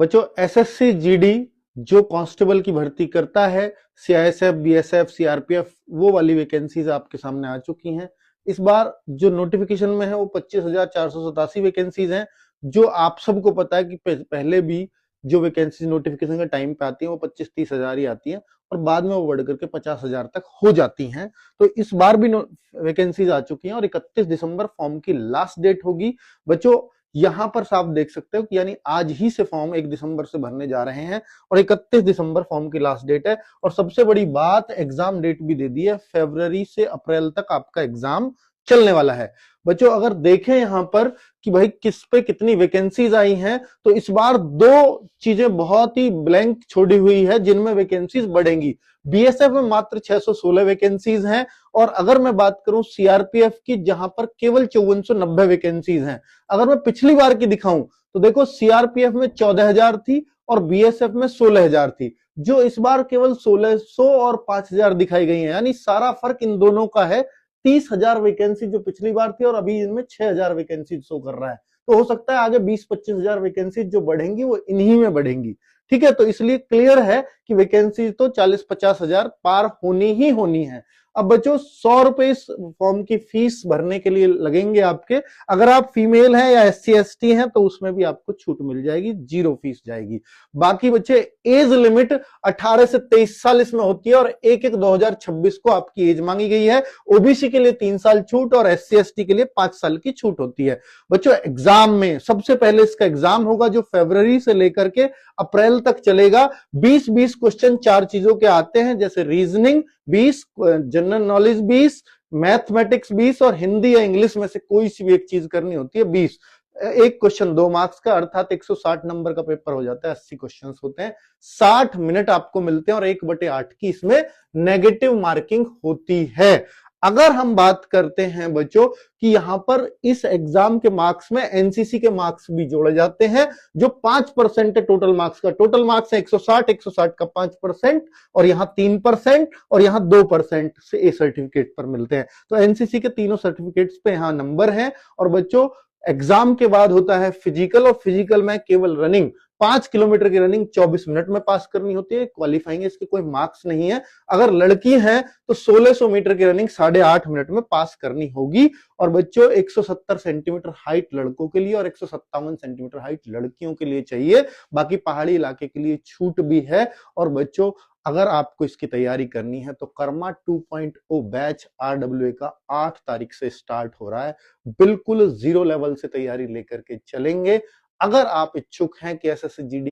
बच्चों SSC GD जो constable की भर्ती करता है, सीआईएसएफ, बीएसएफ, सीआरपीएफ, वो वाली वैकेंसीज आपके सामने आ चुकी हैं। इस बार जो नोटिफिकेशन में है वो 25,487 वैकेंसीज हैं। जो आप सबको पता है कि पहले भी जो वैकेंसीज नोटिफिकेशन के टाइम पे आती हैं वो 25-30 हजार ही आती हैं और बाद में वो बढ़ करके 50,000 तक हो जाती हैं। तो इस बार भी वैकेंसीज आ चुकी हैं और 31 दिसंबर फॉर्म की लास्ट डेट होगी। बच्चों यहां पर साफ देख सकते हो कि यानी आज ही से फॉर्म 1 दिसंबर से भरने जा रहे हैं और 31 दिसंबर फॉर्म की लास्ट डेट है। और सबसे बड़ी बात, एग्जाम डेट भी दे दी है, फरवरी से अप्रैल तक आपका एग्जाम चलने वाला है। बच्चों अगर देखें यहां पर कि भाई किस पे कितनी वैकेंसीज आई हैं, तो इस बार दो चीजें बहुत ही ब्लैंक छोड़ी हुई है जिनमें वैकेंसीज बढ़ेंगी। बीएसएफ में मात्र 616 वैकेंसीज हैं और अगर मैं बात करूं सीआरपीएफ की, जहां पर केवल 5490 वैकेंसीज हैं। अगर मैं पिछली बार की दिखाऊं तो देखो सीआरपीएफ में 14,000 थी और बीएसएफ में 16,000 थी, जो इस बार केवल 1600 और 5,000 दिखाई गई है। यानी सारा फर्क इन दोनों का है। 30,000 वैकेंसी जो पिछली बार थी और अभी इनमें 6,000 वैकेंसी शो कर रहा है। तो हो सकता है आगे 20-25 हजार वैकेंसी जो बढ़ेंगी वो इन्हीं में बढ़ेंगी। ठीक है, तो इसलिए क्लियर है कि वैकेंसी तो 40-50 हजार पार होनी ही होनी है। अब बच्चों 100 रुपए इस फॉर्म की फीस भरने के लिए लगेंगे आपके। अगर आप फीमेल हैं या SC ST हैं तो उसमें भी आपको छूट मिल जाएगी, 0 फीस जाएगी। बाकी बच्चे एज लिमिट 18 से 23 साल इसमें होती है और 1/1/2026 को आपकी एज मांगी गई है। ओबीसी के लिए 3 साल छूट और SC ST के लिए 5 साल की छूट होती है। बच्चों एग्जाम में सबसे पहले इसका एग्जाम होगा जो फरवरी से लेकर के अप्रैल तक चलेगा। 20-20 क्वेश्चन 4 चीजों के आते हैं, जैसे रीजनिंग 20, जनरल नॉलेज 20, मैथमेटिक्स 20 और हिंदी या इंग्लिश में से कोई सी भी एक चीज करनी होती है 20। एक क्वेश्चन 2 मार्क्स का, अर्थात 160 नंबर का पेपर हो जाता है। 80 क्वेश्चंस होते हैं, 60 मिनट आपको मिलते हैं और 1/8 की इसमें नेगेटिव मार्किंग होती है। अगर हम बात करते हैं बच्चों कि यहां पर इस एग्जाम के मार्क्स में एनसीसी के मार्क्स भी जोड़े जाते हैं, जो 5% है टोटल मार्क्स का। टोटल मार्क्स है 160 का 5% और यहां 3% और यहां 2% से ए सर्टिफिकेट पर मिलते हैं। तो एनसीसी के तीनों सर्टिफिकेट्स पे यहां नंबर है। और बच्चों एग्जाम के बाद होता है फिजिकल और फिजिकल में केवल रनिंग 5 किलोमीटर की रनिंग 24 मिनट में पास करनी होती है। क्वालिफाइंग है, इसके कोई मार्क्स नहीं है। अगर लड़की हैं तो 1600 मीटर की रनिंग 8.5 मिनट में पास करनी होगी। और बच्चों 170 सेंटीमीटर हाइट लड़कों के लिए और 157 सेंटीमीटर हाइट लड़कियों के लिए चाहिए। बाकी पहाड़ी इलाके के लिए छूट भी है। और बच्चों अगर आपको इसकी तैयारी करनी है तो कर्मा 2.0 बैच RWA का 8 तारीख से स्टार्ट हो रहा है। बिल्कुल 0 लेवल से तैयारी लेकर के चलेंगे। अगर आप इच्छुक हैं कि SSC GD